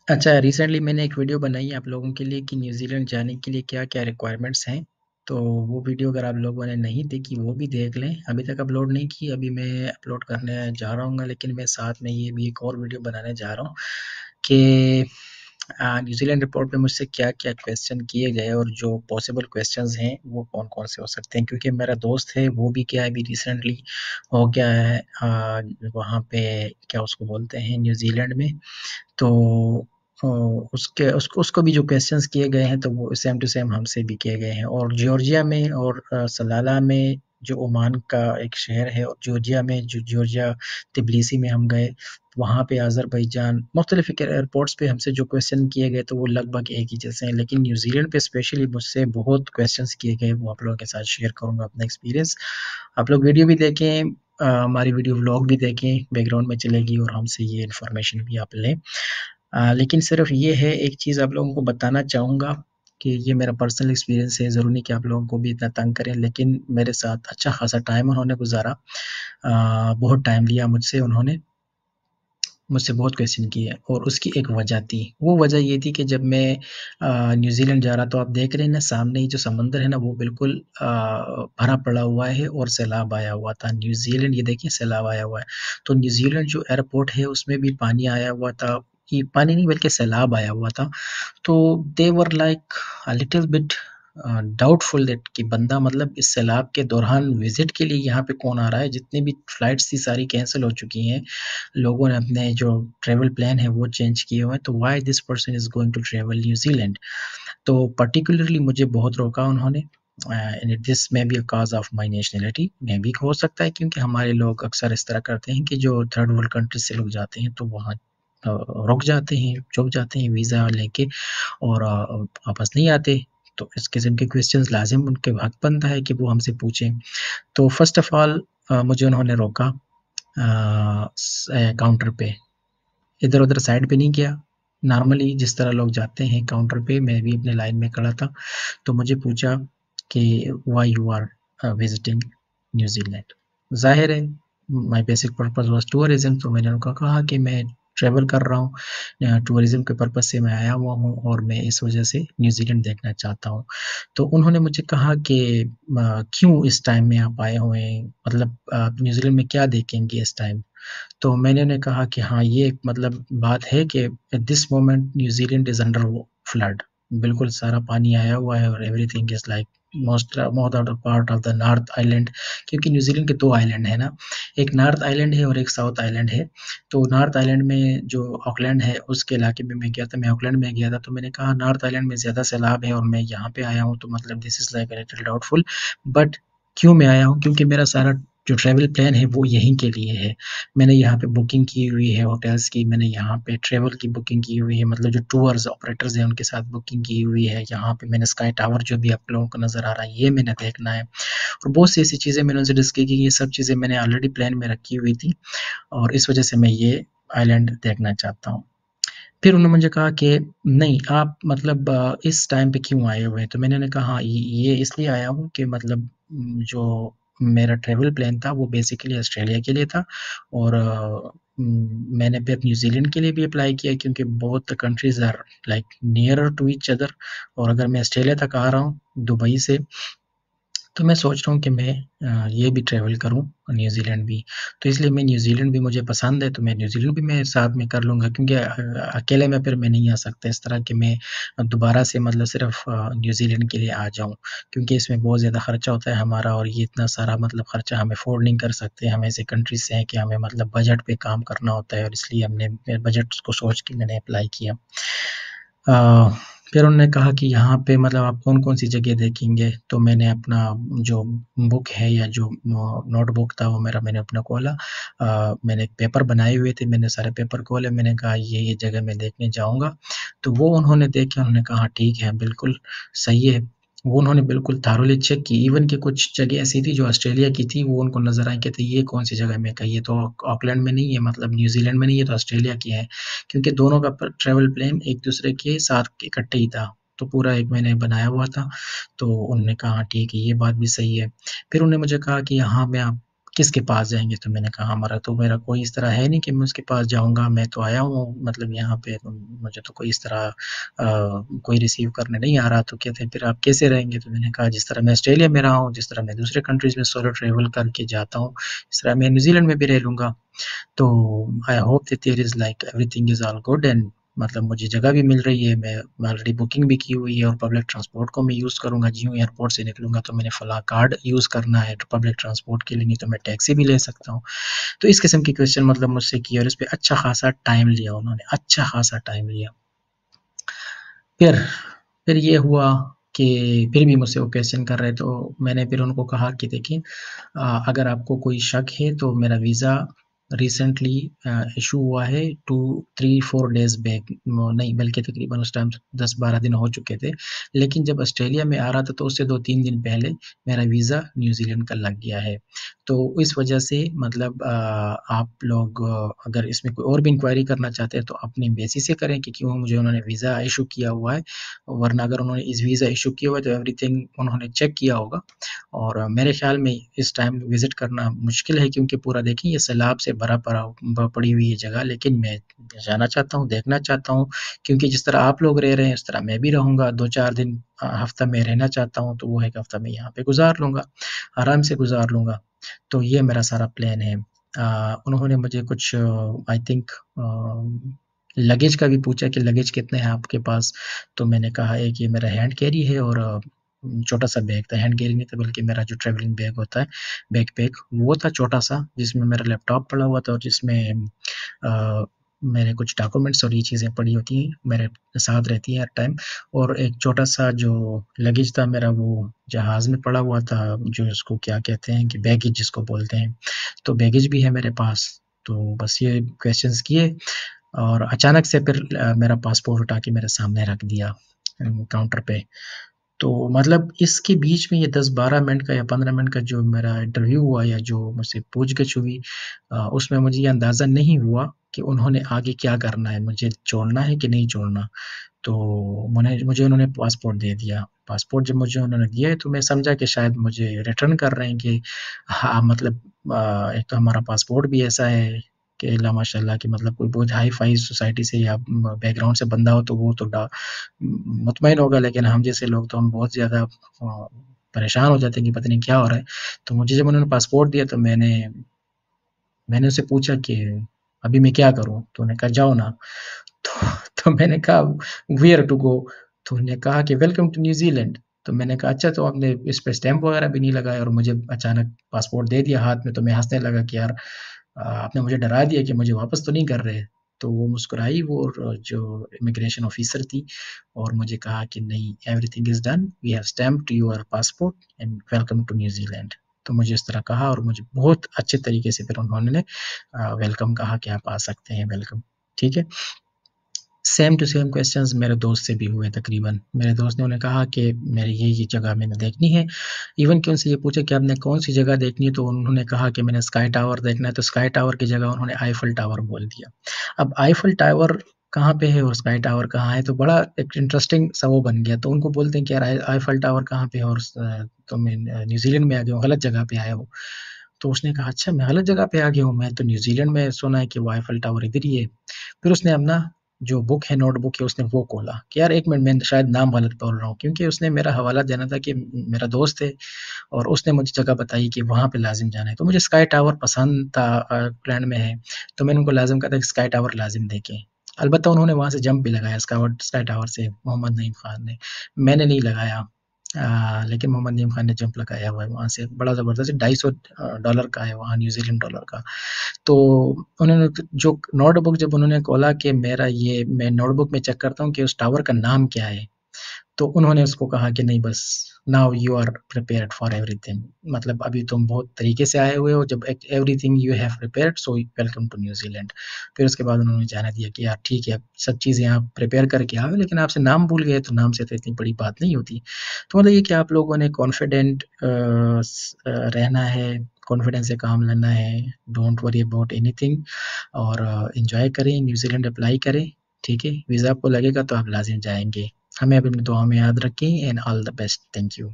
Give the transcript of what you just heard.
अच्छा, रिसेंटली मैंने एक वीडियो बनाई है आप लोगों के लिए कि न्यूज़ीलैंड जाने के लिए क्या-क्या रिक्वायरमेंट्स हैं। तो वो वीडियो अगर आप लोगों ने नहीं देखी वो भी देख लें। अभी तक अपलोड नहीं की, अभी मैं अपलोड करने जा रहा हूँ, लेकिन मैं साथ में ये भी एक और वीडियो बनाने जा रहा हूँ कि न्यूज़ीलैंड रिपोर्ट में मुझसे क्या-क्या क्वेश्चन किए गए और जो पॉसिबल क्वेश्चंस हैं वो कौन-कौन से हो सकते हैं। क्योंकि मेरा दोस्त है वो भी क्या है अभी रिसेंटली हो गया है वहाँ पे क्या उसको बोलते हैं न्यूज़ीलैंड में। तो अ, उसके उसको उसको भी जो क्वेश्चंस किए गए हैं तो वो सेम टू सेम हमसे भी किए गए हैं और जॉर्जिया में और सलाला में जो ओमान का एक शहर है और जॉर्जिया में जो जॉर्जिया तिब्लिसी में हम गए, वहाँ पे अज़रबैजान मुख्तलिफ़ एयरपोर्ट्स पे हमसे जो क्वेश्चन किए गए तो वो लगभग एक ही जैसे हैं। लेकिन न्यूज़ीलैंड पे स्पेशली मुझसे बहुत क्वेश्चंस किए गए, वो आप लोगों के साथ शेयर करूँगा अपना एक्सपीरियंस। आप लोग वीडियो भी देखें, हमारी वीडियो व्लॉग भी देखें, बैकग्राउंड में चलेगी और हमसे ये इन्फॉर्मेशन भी आप लें। लेकिन सिर्फ़ ये है एक चीज़ आप लोगों को बताना चाहूँगा कि ये मेरा पर्सनल एक्सपीरियंस है, ज़रूरी नहीं कि आप लोगों को भी इतना तंग करें, लेकिन मेरे साथ अच्छा खासा टाइम उन्होंने गुज़ारा। बहुत टाइम लिया मुझसे उन्होंने, मुझसे बहुत क्वेश्चन किए और उसकी एक वजह थी। वो वजह ये थी कि जब मैं न्यूज़ीलैंड जा रहा तो आप देख रहे हैं ना सामने ही जो समुंदर है ना वो बिल्कुल भरा पड़ा हुआ है और सैलाब आया हुआ था। न्यूज़ीलैंड ये देखिए सैलाब आया हुआ है। तो न्यूज़ीलैंड जो एयरपोर्ट है उसमें भी पानी आया हुआ था। ये पानी नहीं बल्कि सैलाब आया हुआ था। तो they were like a little bit doubtful that कि बंदा मतलब इस सैलाब के दौरान विज़िट के लिए यहाँ पे कौन आ रहा है? जितनी भी फ्लाइट्स थी सारी कैंसल हो चुकी हैं। लोगों ने अपने जो ट्रैवल प्लान है वो चेंज किए हुए हैं, तो why this person is going to travel New Zealand? तो पर्टिकुलरली मुझे बहुत रोका उन्होंने and this may be a cause of my nationality may be हो सकता है क्योंकि हमारे लोग अक्सर इस तरह करते हैं कि जो थर्ड वर्ल्ड कंट्री से लोग जाते हैं तो वहाँ रुक जाते हैं, चुक जाते हैं वीज़ा लेके और वापस नहीं आते। तो इस किस्म के क्वेश्चंस लाज़िम उनके हक बनता है कि वो हमसे पूछें। तो फर्स्ट ऑफ ऑल मुझे उन्होंने रोका काउंटर पे, इधर-उधर साइड पे नहीं किया। नॉर्मली जिस तरह लोग जाते हैं काउंटर पे, मैं भी अपने लाइन में खड़ा था, तो मुझे पूछा कि why you are visiting New Zealand? ज़ाहिर है my basic purpose was tourism, तो मैंने उनको कहा कि मैं ट्रैवल कर रहा हूँ, टूरिज़्म के पर्पज़ से मैं आया हुआ हूँ और मैं इस वजह से न्यूज़ीलैंड देखना चाहता हूँ। तो उन्होंने मुझे कहा कि क्यों इस टाइम में आप आए हुए हैं? मतलब आप न्यूज़ीलैंड में क्या देखेंगे इस टाइम? तो मैंने उन्हें कहा कि हाँ, ये एक मतलब बात है कि at this moment New Zealand is under flood. बिल्कुल सारा पानी आया हुआ है और everything is like most of the part of the north island, क्योंकि न्यूज़ीलैंड के 2 आइलैंड है ना, एक नॉर्थ आइलैंड है और एक साउथ आइलैंड है। तो नॉर्थ आइलैंड में जो ऑकलैंड है उसके इलाके में मैं गया था, मैं ऑकलैंड में गया था, तो मैंने कहा नॉर्थ आइलैंड में ज़्यादा सैलाब है और मैं यहाँ पे आया हूँ, तो मतलब this is like a little doubtful. But क्यों मैं आया हूँ? क्योंकि मेरा सारा जो ट्रैवल प्लान है वो यहीं के लिए है। मैंने यहाँ पे बुकिंग की हुई है होटल्स की, मैंने यहाँ पे ट्रैवल की बुकिंग की हुई है, मतलब जो टूर्स ऑपरेटर्स हैं उनके साथ बुकिंग की हुई है। यहाँ पे मैंने स्काई टावर जो भी आप लोगों को नज़र आ रहा है, ये मैंने देखना है और बहुत सी ऐसी चीज़ें मैंने उनसे डिस्कस की कि ये सब चीज़ें मैंने ऑलरेडी प्लान में रखी हुई थी और इस वजह से मैं ये आइलैंड देखना चाहता हूँ। फिर उन्होंने मुझे कहा कि नहीं आप मतलब इस टाइम पे क्यों आए हुए हैं? तो मैंने उन्हें कहा हाँ, ये इसलिए आया हूँ कि मतलब जो मेरा ट्रैवल प्लान था वो बेसिकली ऑस्ट्रेलिया के लिए था और मैंने फिर न्यूज़ीलैंड के लिए भी अप्लाई किया क्योंकि both the countries are like nearer to each other और अगर मैं ऑस्ट्रेलिया तक आ रहा हूँ दुबई से तो मैं सोच रहा हूँ कि मैं ये भी ट्रैवल करूँ न्यूज़ीलैंड भी। तो इसलिए मैं न्यूज़ीलैंड भी मुझे पसंद है, तो मैं न्यूज़ीलैंड भी मैं साथ में कर लूँगा क्योंकि अकेले में फिर मैं नहीं आ सकता इस तरह कि मैं दोबारा से मतलब सिर्फ़ न्यूज़ीलैंड के लिए आ जाऊँ। क्योंकि इसमें बहुत ज़्यादा खर्चा होता है हमारा और ये इतना सारा मतलब खर्चा हम अफ़ोर्ड नहीं कर सकते। हम ऐसे कंट्री से हैं कि हमें मतलब बजट पे काम करना होता है और इसलिए हमने बजट को सोच के मैंने अप्लाई किया। अ, फिर उन्होंने कहा कि यहाँ पे मतलब आप कौन-कौन सी जगह देखेंगे? तो मैंने अपना जो बुक है या जो नोटबुक था वो मेरा मैंने अपना खोला। मैंने एक पेपर बनाए हुए थे, मैंने सारे पेपर खोले, मैंने कहा ये जगह मैं देखने जाऊँगा। तो वो उन्होंने देखे, उन्होंने कहा ठीक है, बिल्कुल सही है। वो उन्होंने बिल्कुल थॉरोली चेक की, इवन कि कुछ जगह ऐसी थी जो ऑस्ट्रेलिया की थी, वो उनको नज़र आई, कहते ये कौन-सी जगह? मैं कहा ये तो ऑकलैंड में नहीं है, मतलब न्यूज़ीलैंड में नहीं है, ये तो ऑस्ट्रेलिया की है। क्योंकि दोनों का प ट्रैवल प्लान एक-दूसरे के साथ इकट्ठे ही था। तो पूरा एक मैंने बनाया हुआ था, तो उन्होंने कहा हाँ, ठीक है, ये बात भी सही है। फिर उन्होंने मुझे कहा कि यहाँ में आप किसके पास जाएँगे? तो मैंने कहा हमारा तो मेरा कोई इस तरह है नहीं कि मैं उसके पास जाऊँगा, मैं तो आया हूँ मतलब यहाँ पे मुझे तो कोई इस तरह कोई रिसीव करने नहीं आ रहा। तो कहते हैं फिर आप कैसे रहेंगे? तो मैंने कहा जिस तरह मैं ऑस्ट्रेलिया में रहा हूँ, जिस तरह मैं दूसरे कंट्रीज़ में सोलो ट्रैवल करके जाता हूँ, इस तरह मैं न्यूज़ीलैंड में भी रह लूँगा। तो I hope that there is like everything is all good and मतलब मुझे जगह भी मिल रही है, मैं ऑलरेडी बुकिंग भी की हुई है और पब्लिक ट्रांसपोर्ट को मैं यूज़ करूँगा। ज्यों एयरपोर्ट से निकलूँगा तो मैंने फलाँ कार्ड यूज़ करना है पब्लिक ट्रांसपोर्ट के लिए, नहीं तो मैं टैक्सी भी ले सकता हूँ। तो इस किस्म की क्वेश्चन मतलब मुझसे की और इस पे अच्छा खासा टाइम लिया उन्होंने, अच्छा खासा टाइम लिया। फिर फिर ये हुआ कि फिर भी मुझसे वो क्वेश्चन कर रहे तो मैंने फिर उनको कहा कि देखिए अगर आपको कोई शक है तो मेरा वीज़ा रिसेंटली इशू हुआ है 2-3-4 डेज़ बैक नहीं बल्कि तकरीबन उस टाइम 10-12 दिन हो चुके थे। लेकिन जब ऑस्ट्रेलिया में आ रहा था तो उससे 2-3 दिन पहले मेरा वीज़ा न्यूज़ीलैंड का लग गया है। तो इस वजह से मतलब आप लोग अगर इसमें कोई और भी इंक्वायरी करना चाहते हैं तो अपनी एम्बेसी से करें कि क्यों मुझे उन्होंने वीज़ा इशू किया हुआ है। वरना अगर उन्होंने इस वीज़ा इशू किया हुआ है तो एवरीथिंग उन्होंने चेक किया होगा और मेरे ख़्याल में इस टाइम विज़िट करना मुश्किल है क्योंकि पूरा देखिए ये सैलाब से भरा पड़ा पड़ी हुई है जगह लेकिन मैं जाना चाहता हूँ, देखना चाहता हूँ क्योंकि जिस तरह आप लोग रह रहे हैं उस तरह मैं भी रहूँगा 2-4 दिन हफ़्ता में रहना चाहता हूँ तो वो 1 हफ़्ता मैं यहाँ पे गुज़ार लूँगा, आराम से गुज़ार लूँगा। तो ये मेरा सारा प्लान है। उन्होंने मुझे कुछ आई थिंक लगेज का भी पूछा कि लगेज कितने हैं आपके पास? तो मैंने कहा एक ये मेरा हैंड कैरी है और छोटा-सा बैग था, हैंड कैरी नहीं था बल्कि मेरा जो ट्रैवलिंग बैग होता है, बैकपैक वो था छोटा-सा जिसमें मेरा लैपटॉप पड़ा हुआ था और जिसमें अ, मेरे कुछ डॉक्यूमेंट्स और ये चीज़ें पड़ी होती हैं, मेरे साथ रहती हैं हर टाइम और एक छोटा-सा जो लगेज था मेरा वो जहाज़ में पड़ा हुआ था, जो इसको क्या कहते हैं कि बैगेज जिसको बोलते हैं, तो बैगेज भी है मेरे पास। तो बस ये क्वेश्चन्स किए और अचानक से फिर मेरा पासपोर्ट उठा के मेरे सामने रख दिया काउंटर पे। तो मतलब इसके बीच में ये 10-12 मिनट का या 15 मिनट का जो मेरा इंटरव्यू हुआ या जो मुझसे पूछ-गछ हुई उसमें मुझे ये अंदाज़ा नहीं हुआ कि उन्होंने आगे क्या करना है, मुझे छोड़ना है कि नहीं छोड़ना। तो मुझे उन्होंने पासपोर्ट दे दिया। पासपोर्ट जब मुझे उन्होंने दिया है तो मैं समझा कि शायद मुझे रिटर्न कर रहे हैं कि हाँ, मतलब एक तो हमारा पासपोर्ट भी ऐसा है कि अल्लाह माशाअल्लाह कि मतलब कोई बहुत हाई-फ़ाई सोसाइटी से या बैकग्राउंड से बंदा हो तो वो तो मुतमईन होगा लेकिन हम जैसे लोग तो हम बहुत ज़्यादा परेशान हो जाते हैं कि पता नहीं क्या हो रहा है। तो मुझे जब उन्होंने पासपोर्ट दिया तो मैंने उससे पूछा कि अभी मैं क्या करूँ? तो उन्होंने कहा जाओ ना। तो तो मैंने कहा वेयर टू गो? तो उन्होंने कहा कि वेलकम टू न्यूज़ीलैंड। तो मैंने कहा अच्छा तो आपने इस पे स्टैम्प वगैरह भी नहीं लगाया और मुझे अचानक पासपोर्ट दे दिया हाथ में तो मैं हँसने लगा कि यार आपने मुझे डरा दिया कि मुझे वापस तो नहीं कर रहे। तो वो मुस्कुराई वो जो इमिग्रेशन ऑफ़िसर थी और मुझे कहा कि नहीं everything is done, we have stamped your passport and welcome to New Zealand. तो मुझे इस तरह कहा और मुझे बहुत अच्छे तरीके से फिर उन्होंने वेलकम कहा कि आप आ सकते हैं वेलकम, ठीक है? सेम टू सेम क्वेश्चंस मेरे दोस्त से भी हुए तकरीबन। मेरे दोस्त ने उन्हें कहा कि मेरी ये जगह मैंने देखनी है। इवन कि उनसे ये पूछा कि आपने कौन-सी जगह देखनी है, तो उन्होंने कहा कि मैंने स्काई टावर देखना है, तो स्काई टावर की जगह उन्होंने आईफल टावर बोल दिया। अब आईफल टावर कहाँ पे है और स्काई टावर कहाँ है, तो बड़ा एक इंटरेस्टिंग सा वो बन गया। तो उनको बोलते हैं कि यार आईफल टावर कहाँ पे है और तुम न्यूज़ीलैंड में आ गए हो, गलत जगह पे आए हो। तो उसने कहा, "अच्छा मैं गलत जगह पे आ गया हूँ, मैं तो न्यूज़ीलैंड में सुना है कि वो आईफल टावर इधर ही है।" फिर उसने अपना जो बुक है, नोटबुक है, उसने वो खोला कि यार 1 मिनट मैं शायद नाम गलत बोल रहा हूँ क्योंकि उसने मेरा हवाला देना था कि मेरा दोस्त है और उसने मुझे जगह बताई कि वहाँ पे लाज़िम जाना है। तो मुझे स्काई टावर पसंद था प्लान में है, तो मैंने उनको लाज़िम कहा था कि स्काई टावर लाज़िम देखें। अलबत्ता उन्होंने वहाँ से जंप भी लगाया स्काई टावर से मोहम्मद नईम खान ने। मैंने नहीं लगाया लेकिन मोहम्मद नईम खान ने जंप लगाया हुआ है वहाँ से, बड़ा ज़बरदस्त $250 डॉलर का है वहाँ न्यूज़ीलैंड डॉलर का। तो उन्होंने जो नोटबुक जब उन्होंने खोला कि मेरा ये मैं नोटबुक में चेक करता हूँ कि उस टावर का नाम क्या है? तो उन्होंने उसको कहा कि नहीं बस now you are prepared for everything मतलब अभी तुम बहुत तरीके से आए हुए हो जब everything you have prepared so welcome to New Zealand. फिर उसके बाद उन्होंने जाना दिया कि यार ठीक है सब चीज़ें आप प्रिपेयर करके आओ लेकिन आपसे नाम भूल गए तो नाम से तो इतनी बड़ी बात नहीं होती। तो मतलब ये कि आप लोगों ने कॉन्फिडेंट रहना है, कॉन्फिडेंस से काम लेना है, डोंट वरी अबाउट एनीथिंग और एन्जॉय करें, न्यूज़ीलैंड अप्लाई करें, ठीक है? वीज़ा आपको लगेगा तो आप लाज़िम जाएँगे। हमें अपनी दुआ में याद रखें and all the best. Thank you.